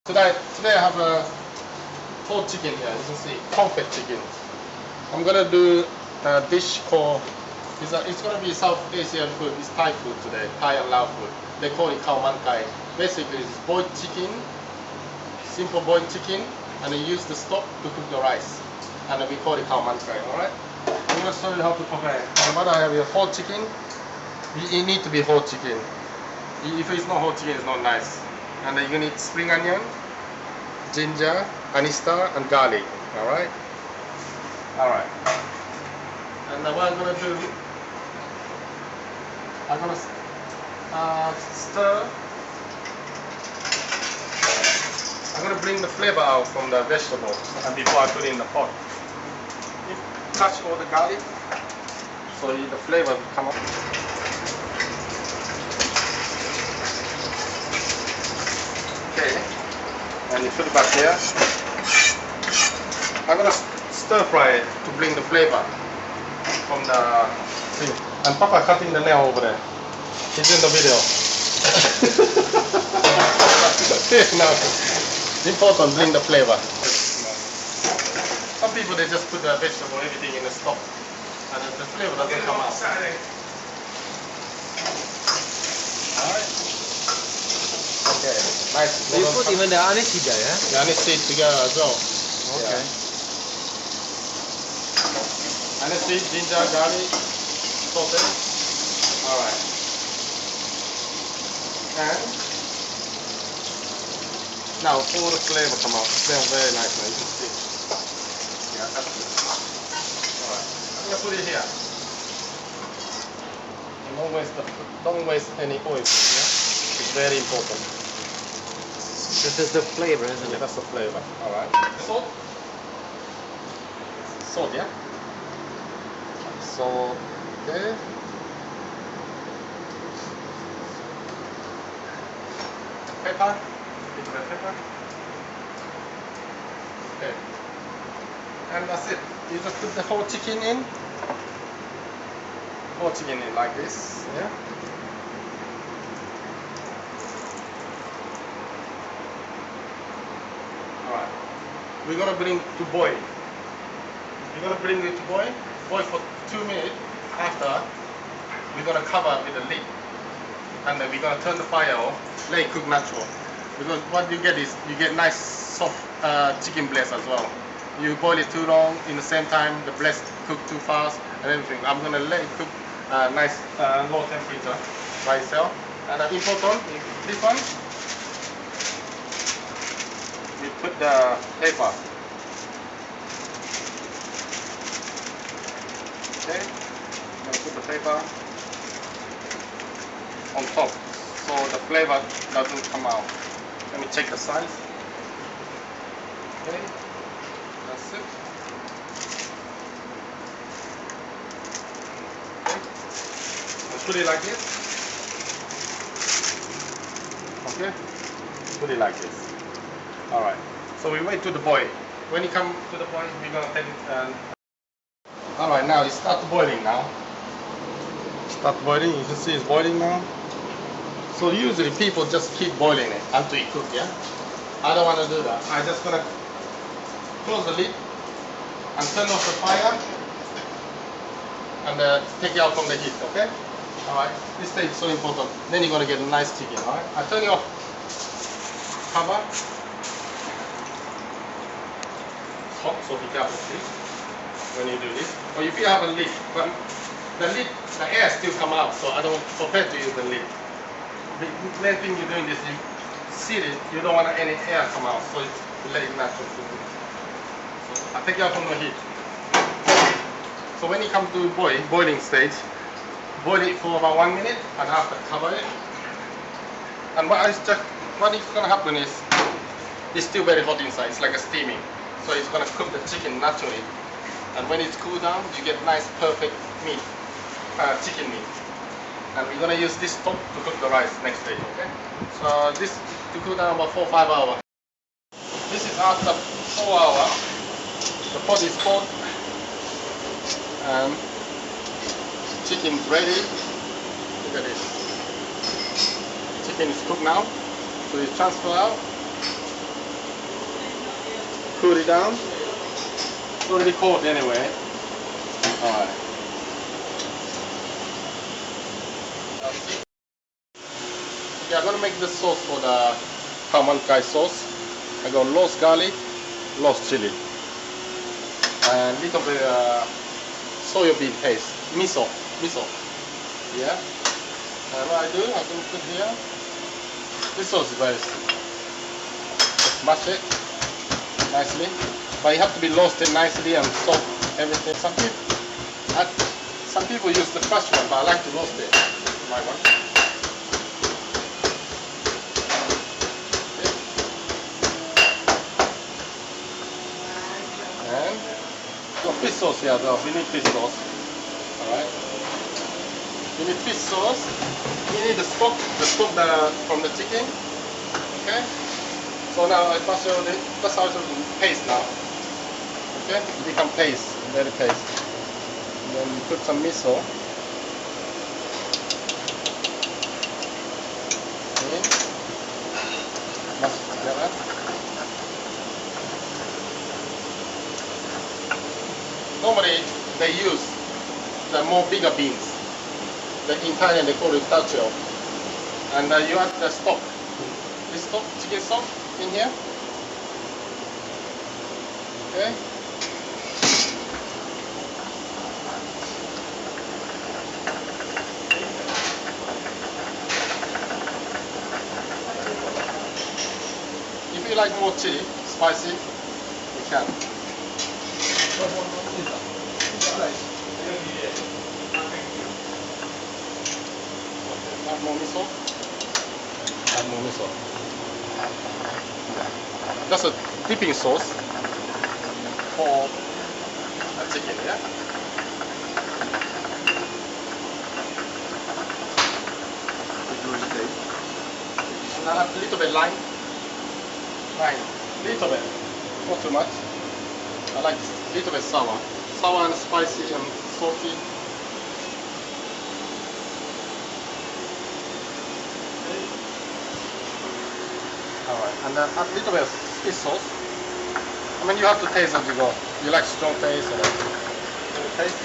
Today I have a whole chicken here. You can see perfect chicken. I'm gonna do a dish called it's gonna be South Asian food. It's Thai food today, Thai and Lao food. They call it khao man kai. Basically, it's boiled chicken, simple boiled chicken, and they use the stock to cook the rice, and we call it khao man kai. All right. I'm gonna show you how to prepare. But I have a whole chicken. It need to be whole chicken. If it's not whole chicken, it's not nice. And then you need spring onion, ginger, anista, and garlic. Alright? Alright. And what I'm gonna do, I'm gonna stir. I'm gonna bring the flavor out from the vegetable and before I put it in the pot. You touch all the garlic so the flavor will come up. Okay, and you put it back here. I'm gonna stir fry it to bring the flavor from the thing. And Papa cutting the nail over there. He's in the video. Now, important, bring the flavor. Some people they just put the vegetable, everything in the stock, and the flavor doesn't come out. Alright. Okay, nice. You put even the aniseed there, yeah? The aniseed together as well. Okay. Yeah. Aniseed, ginger, garlic, sausage. Alright. And now all the flavor come out. Smell very nice now, you can see. Yeah, that's good. Alright. I'm gonna put it here. And don't waste any oil, yeah? It's very important. This is the flavor, isn't Yeah, it? that's the flavor. Alright. Salt. Salt, yeah? Salt. Okay. Pepper. Little bit of pepper. Okay. And that's it. You just put the whole chicken in. Whole chicken in like this. Yeah. Alright. We're gonna bring to boil. We're gonna bring it to boil. Boil for 2 minutes. After, we're gonna cover with a lid. And then we're gonna turn the fire off. Let it cook natural. Because what you get is you get nice soft chicken breast as well. You boil it too long, in the same time the breast cook too fast and everything. I'm gonna let it cook nice low temperature by itself. And important, this one, we put the paper. Okay, I'm gonna put the paper on top so the flavor doesn't come out. Let me check the size. Okay, that's it. Okay, I'll put it like this. Okay, put it like this. Alright, so we wait to the boil. When it comes to the boil, we're gonna take it and alright, now it starts boiling now. Start boiling, you can see it's boiling now. So usually people just keep boiling it until it cooks, yeah? I don't want to do that. I'm just gonna close the lid and turn off the fire and take it out from the heat, okay? Alright, this stage is so important. Then you're gonna get a nice chicken, alright? I turn it off. Cover. It's hot, so be careful please when you do this. Or if you have a lid, but the lid, the air still come out, so I don't prefer to use the lid. The main thing you're doing is you seal it, you don't want any air come out, so you let it natural. So I take it out from the heat. So when it comes to boiling stage, boil it for about 1 minute and after cover it. And what is going to happen is it's still very hot inside, it's like a steaming. So it's going to cook the chicken naturally. And when it's cooled down, you get nice perfect meat, chicken meat. And we're going to use this top to cook the rice next stage, okay? So this to cook down about 4 or 5 hours. This is after 4 hours. The pot is cold and chicken is ready. Look at this. Chicken is cooked now. So you transfer out. cool it down. It's already cold anyway. Alright. Okay, I'm gonna make the sauce for the khao man kai sauce. I got lost garlic, lost chili, and little bit soya bean paste, miso. Yeah. And what I do, I can put here. This sauce is very simple. Just mash it nicely, but it have to be roasted nicely and soft everything. Some people use the fresh one, but I like to roast it. My one. And got fish sauce here though. We need fish sauce. Alright. You need fish sauce. You need the stock from the chicken. Okay. So now I pass you that's how it's paste now. Okay. It become paste, very paste. And then you put some miso. Okay. Mash it together. Normally they use the more bigger beans. In Thailand they call it tacho. And you add the stock. This stock, chicken stock in here. Okay. If you like more chili, spicy, you can. Add more miso. Add more miso. That's a dipping sauce for a chicken, yeah? And I have a little bit lime. Little bit, not too much. I like a little bit sour. Sour and spicy and salty. Alright, and then a little bit of fish sauce. I mean, you have to taste as you go. You like strong taste or taste?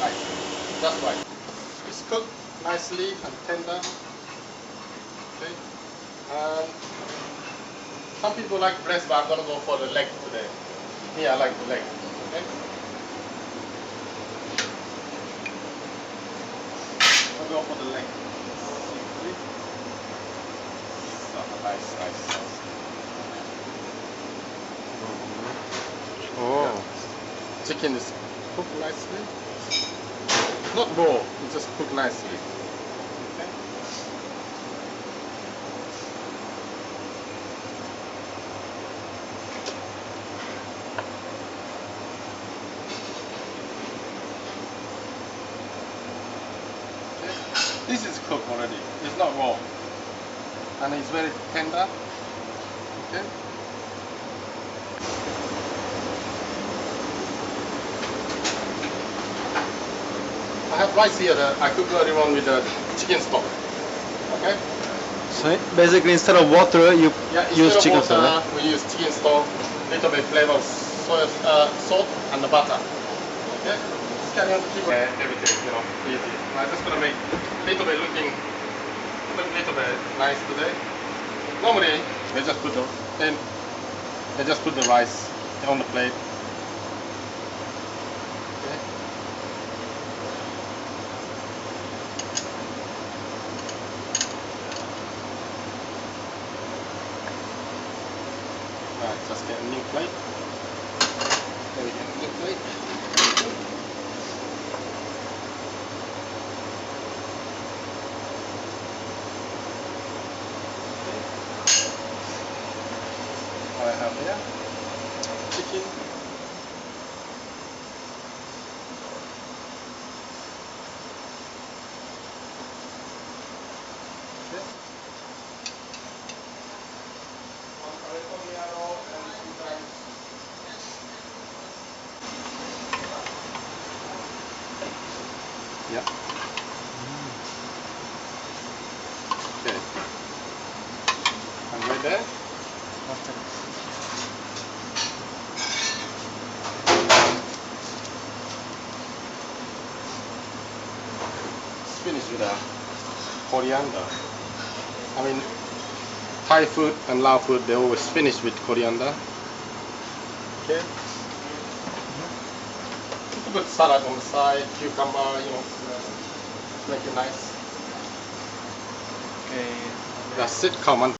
Right, just right. It's cooked nicely and tender. Okay, and some people like breast, but I'm gonna go for the leg today. Me, I like the leg. Okay. Go for the leg. Nice sauce. Oh. Yeah. Chicken is cooked nicely. Not raw, it's just cooked nicely. Okay. This is cooked already. It's not raw, and it's very tender. Okay. I have rice here. I cook earlier on with the chicken stock. Okay. So basically, instead of water, you use chicken water, stock. we use chicken stock, little bit flavor of soy, salt, and the butter. Okay. Just carry on to keep everything, easy. I'm just gonna make little bit looking little bit nice today. Normally they just put the rice on the plate. Okay. Alright, just get a new plate. There we go, new plate. I have here chicken, okay. One oregano and sometimes yeah. Then finish with a coriander. I mean, Thai food and Lao food, they always finish with coriander. Okay. Put salad on the side, cucumber, you know, make it nice. Okay. That's it, common.